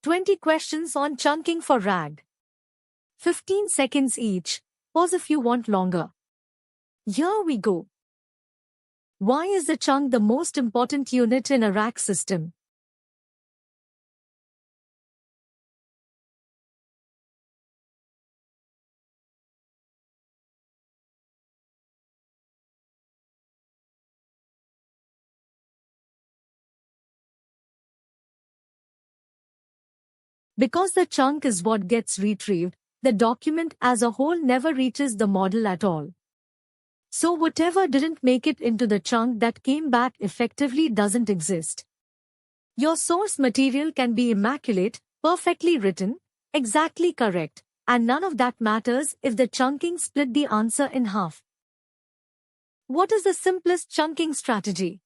20 questions on chunking for RAG. 15 seconds each. Pause if you want longer. Here we go. Why is the chunk the most important unit in a RAG system? Because the chunk is what gets retrieved, the document as a whole never reaches the model at all. So whatever didn't make it into the chunk that came back effectively doesn't exist. Your source material can be immaculate, perfectly written, exactly correct, and none of that matters if the chunking split the answer in half. What is the simplest chunking strategy?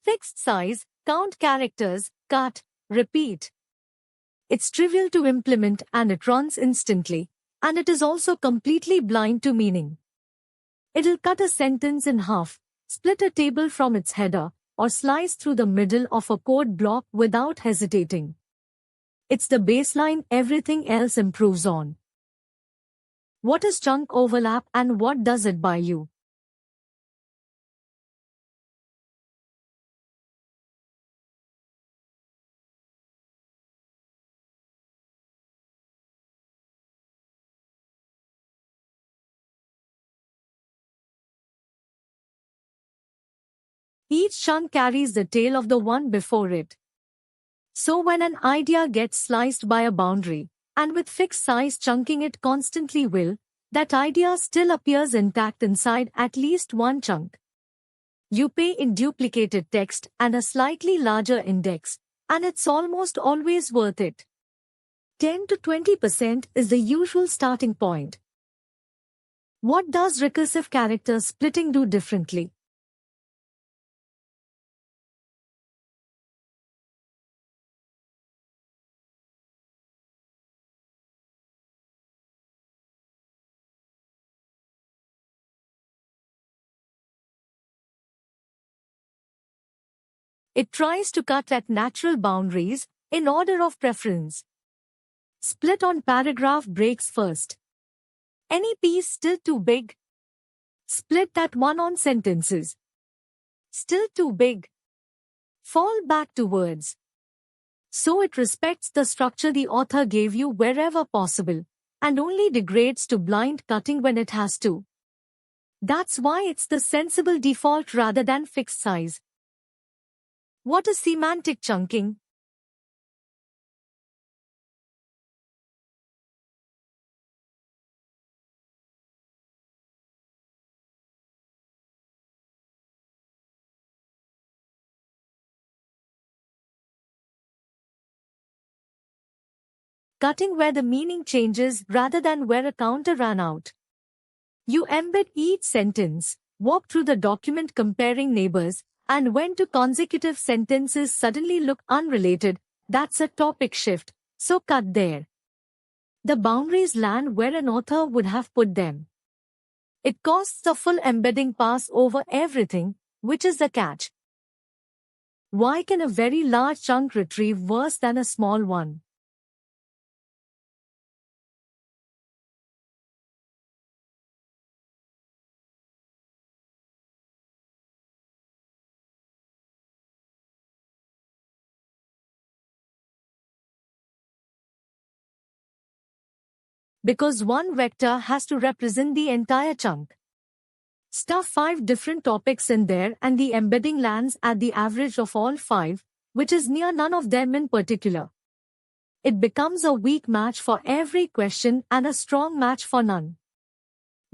Fixed size, count characters, cut, repeat. It's trivial to implement and it runs instantly, and it is also completely blind to meaning. It'll cut a sentence in half, split a table from its header, or slice through the middle of a code block without hesitating. It's the baseline everything else improves on. What is chunk overlap and what does it buy you? Each chunk carries the tail of the one before it. So when an idea gets sliced by a boundary, and with fixed size chunking it constantly will, that idea still appears intact inside at least one chunk. You pay in duplicated text and a slightly larger index, and it's almost always worth it. 10 to 20% is the usual starting point. What does recursive character splitting do differently? It tries to cut at natural boundaries, in order of preference. Split on paragraph breaks first. Any piece still too big? Split that one on sentences. Still too big? Fall back to words. So it respects the structure the author gave you wherever possible, and only degrades to blind cutting when it has to. That's why it's the sensible default rather than fixed size. What is semantic chunking? Cutting where the meaning changes rather than where a counter ran out. You embed each sentence, walk through the document comparing neighbors, and when two consecutive sentences suddenly look unrelated, that's a topic shift, so cut there. The boundaries land where an author would have put them. It costs a full embedding pass over everything, which is the catch. Why can a very large chunk retrieve worse than a small one? Because one vector has to represent the entire chunk. Stuff 5 different topics in there and the embedding lands at the average of all 5, which is near none of them in particular. It becomes a weak match for every question and a strong match for none.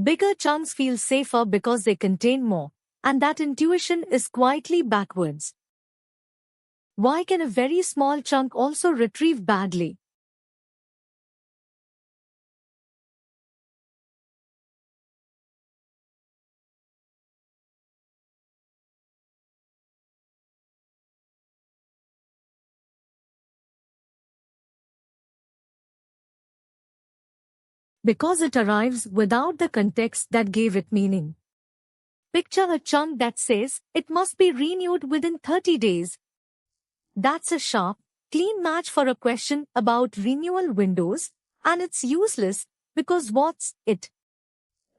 Bigger chunks feel safer because they contain more, and that intuition is quietly backwards. Why can a very small chunk also retrieve badly? because it arrives without the context that gave it meaning. Picture a chunk that says it must be renewed within 30 days. That's a sharp, clean match for a question about renewal windows, and it's useless because what's it?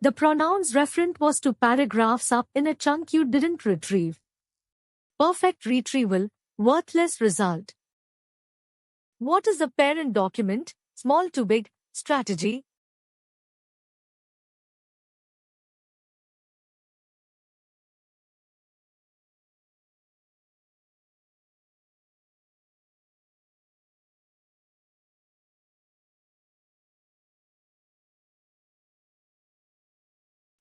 The pronoun's referent was to paragraphs up in a chunk you didn't retrieve. Perfect retrieval, worthless result. What is the parent document, small to big, strategy?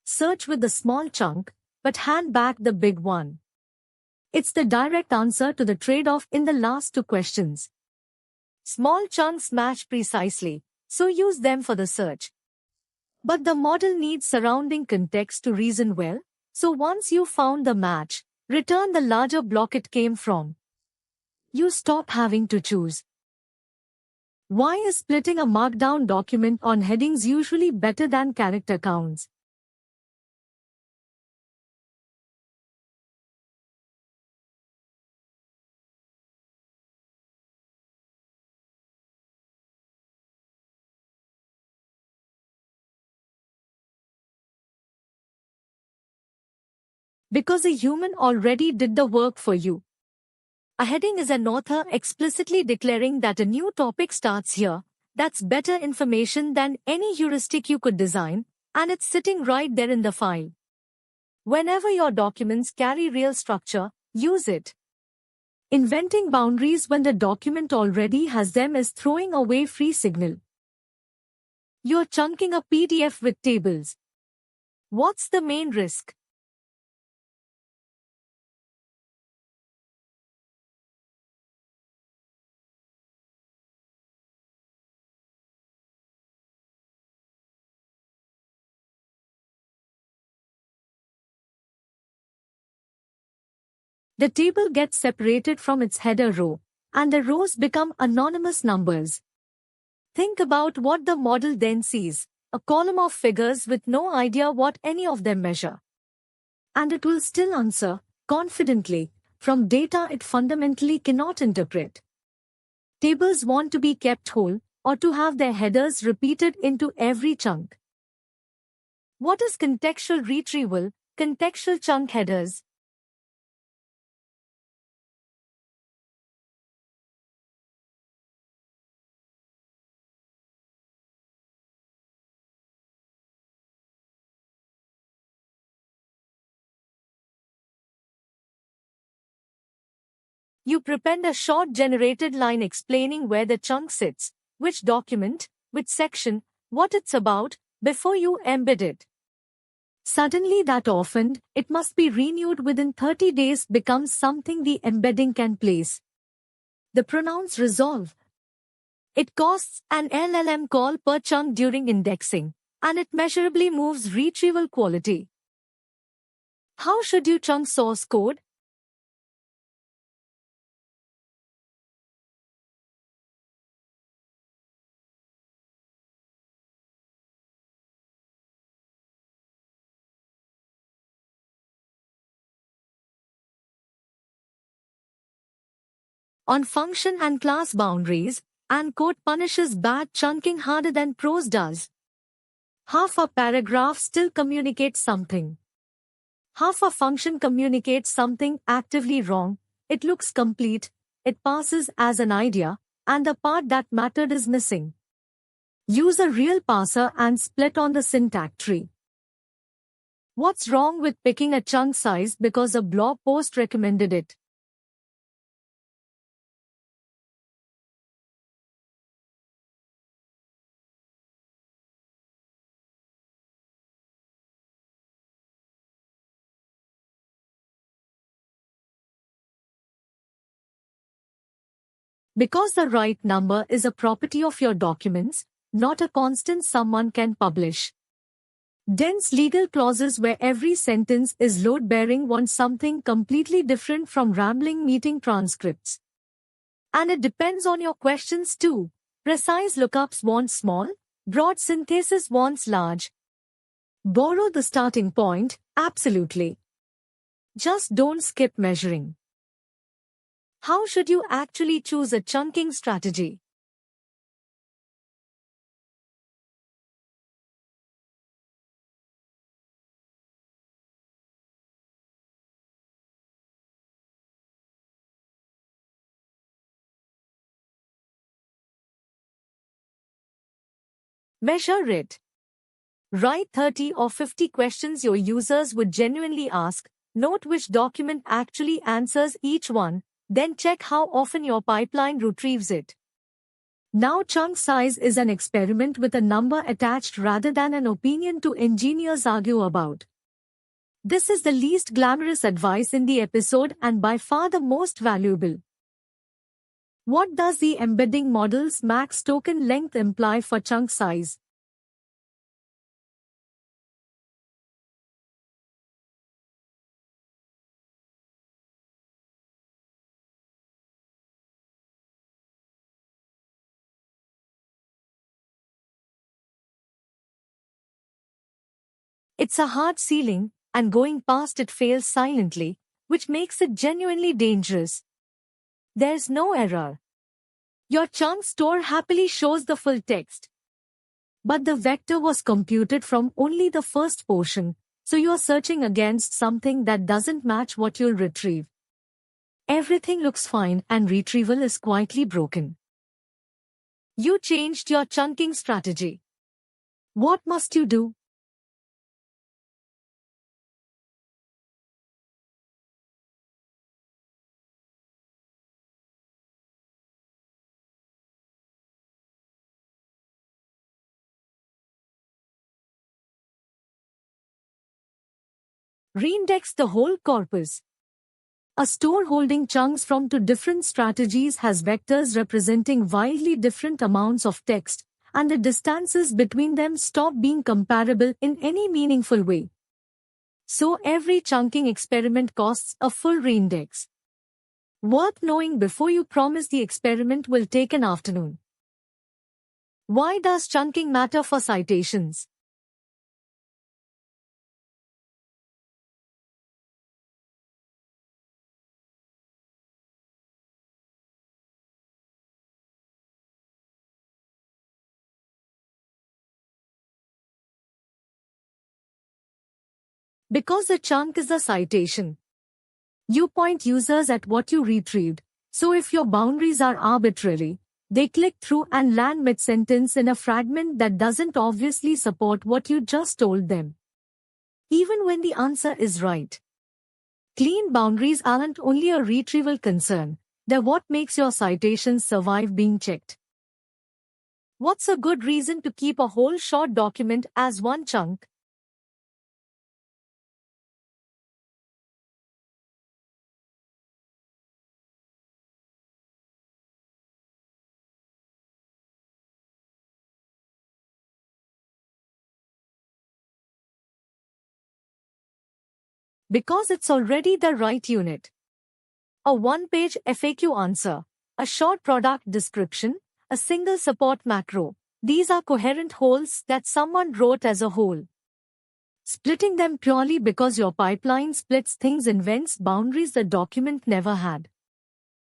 Search with the small chunk, but hand back the big one. It's the direct answer to the trade-off in the last two questions. Small chunks match precisely, so use them for the search. But the model needs surrounding context to reason well, so once you found the match, return the larger block it came from. You stop having to choose. Why is splitting a markdown document on headings usually better than character counts? Because a human already did the work for you. A heading is an author explicitly declaring that a new topic starts here. That's better information than any heuristic you could design, and it's sitting right there in the file. Whenever your documents carry real structure, use it. Inventing boundaries when the document already has them is throwing away free signal. You're chunking a PDF with tables. What's the main risk? The table gets separated from its header row, and the rows become anonymous numbers. Think about what the model then sees, a column of figures with no idea what any of them measure. And it will still answer, confidently, from data it fundamentally cannot interpret. Tables want to be kept whole, or to have their headers repeated into every chunk. What is contextual retrieval, contextual chunk headers? You prepend a short generated line explaining where the chunk sits, which document, which section, what it's about, before you embed it. Suddenly that often, it must be renewed within 30 days becomes something the embedding can place. The pronouns resolve. It costs an LLM call per chunk during indexing, and it measurably moves retrieval quality. How should you chunk source code? On function and class boundaries, and code punishes bad chunking harder than prose does. Half a paragraph still communicates something. Half a function communicates something actively wrong, it looks complete, it passes as an idea, and the part that mattered is missing. Use a real parser and split on the syntax tree. What's wrong with picking a chunk size because a blog post recommended it? Because the right number is a property of your documents, not a constant someone can publish. Dense legal clauses where every sentence is load-bearing want something completely different from rambling meeting transcripts. And it depends on your questions too. Precise lookups want small, Broad synthesis wants large. Borrow the starting point, absolutely. Just don't skip measuring. How should you actually choose a chunking strategy? Measure it. Write 30 or 50 questions your users would genuinely ask. Note which document actually answers each one, then check how often your pipeline retrieves it. Now chunk size is an experiment with a number attached rather than an opinion to engineers argue about. This is the least glamorous advice in the episode and by far the most valuable. What does the embedding model's max token length imply for chunk size? It's a hard ceiling, and going past it fails silently, which makes it genuinely dangerous. There's no error. Your chunk store happily shows the full text. But the vector was computed from only the first portion, so you're searching against something that doesn't match what you'll retrieve. Everything looks fine and retrieval is quietly broken. You changed your chunking strategy. What must you do? Reindex the whole corpus. A store holding chunks from two different strategies has vectors representing wildly different amounts of text, and the distances between them stop being comparable in any meaningful way. So every chunking experiment costs a full reindex. Worth knowing before you promise the experiment will take an afternoon. Why does chunking matter for citations? Because a chunk is a citation. You point users at what you retrieved, so if your boundaries are arbitrary, they click through and land mid-sentence in a fragment that doesn't obviously support what you just told them. Even when the answer is right. Clean boundaries aren't only a retrieval concern, they're what makes your citations survive being checked. What's a good reason to keep a whole short document as one chunk? Because it's already the right unit. A one-page FAQ answer, a short product description, a single support macro. These are coherent wholes that someone wrote as a whole. Splitting them purely because your pipeline splits things invents boundaries the document never had.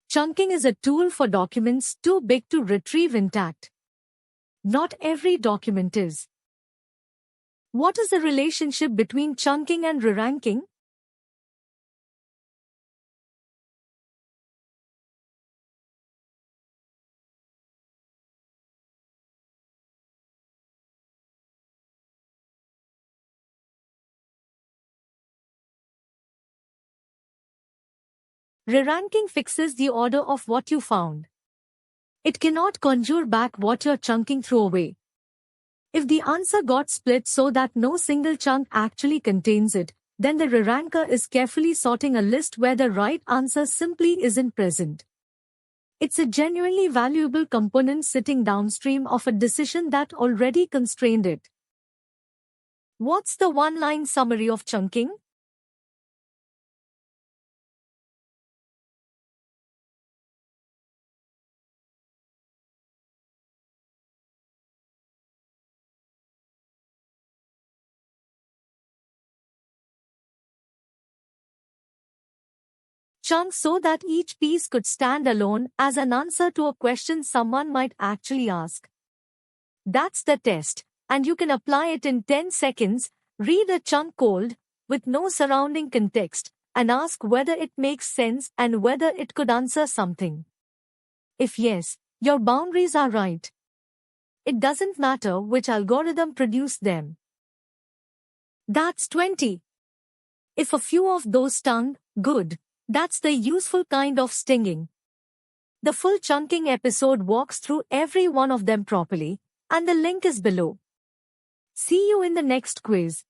Chunking is a tool for documents too big to retrieve intact. Not every document is. What is the relationship between chunking and re-ranking? Re-ranking fixes the order of what you found. It cannot conjure back what your chunking threw away. If the answer got split so that no single chunk actually contains it, then the re-ranker is carefully sorting a list where the right answer simply isn't present. It's a genuinely valuable component sitting downstream of a decision that already constrained it. What's the one-line summary of chunking? chunks so that each piece could stand alone as an answer to a question someone might actually ask. That's the test, and you can apply it in 10 seconds. Read a chunk cold, with no surrounding context, and ask whether it makes sense and whether it could answer something. If yes, your boundaries are right. It doesn't matter which algorithm produced them. That's 20. If a few of those stung, good. That's the useful kind of stinging. The full chunking episode walks through every one of them properly, and the link is below. See you in the next quiz.